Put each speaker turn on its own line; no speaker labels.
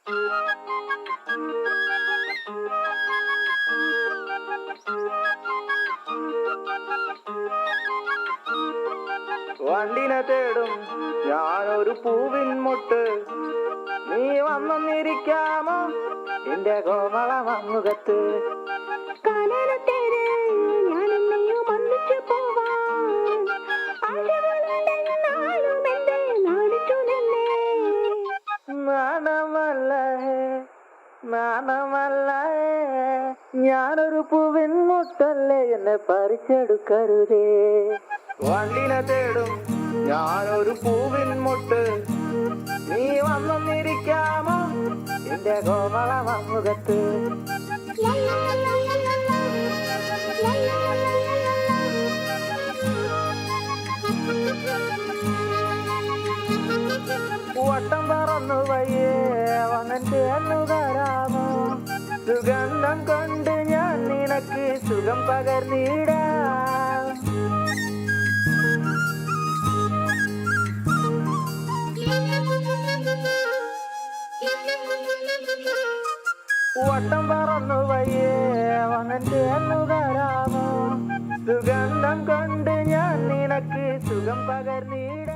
വണ്ടിനെ തേടും ഞാനൊരു പൂവിൻ മുട്ട്, നീ വന്നിരിക്കാമോ എന്റെ കോമള മുഖത്ത്. നാണമല്ല ഞാനൊരു പൂവിൻ മുട്ടല്ലേ, എന്നെ പറിച്ചെടുക്കരുതേ. വണ്ടിനെ തേടും ഞാനൊരു പൂവിൻ മുട്ട്, നീ വന്നിരിക്കാമോ എന്റെ കോമള മുഖത്ത്. വട്ടം പറന്നു വയ്യേ വങ്ങൻ ചേർന്നു തരാമോ, സുഗന്ധം കൊണ്ട് ഞാൻ നിനക്ക് സുഖം പകർന്നിടാം. വട്ടം പറന്നു വയ്യേ വങ്ങൻ ചേർന്നു തരാമോ, സുഗന്ധം കൊണ്ട് ഞാൻ നിനക്ക് സുഖം പകർന്നിടാം.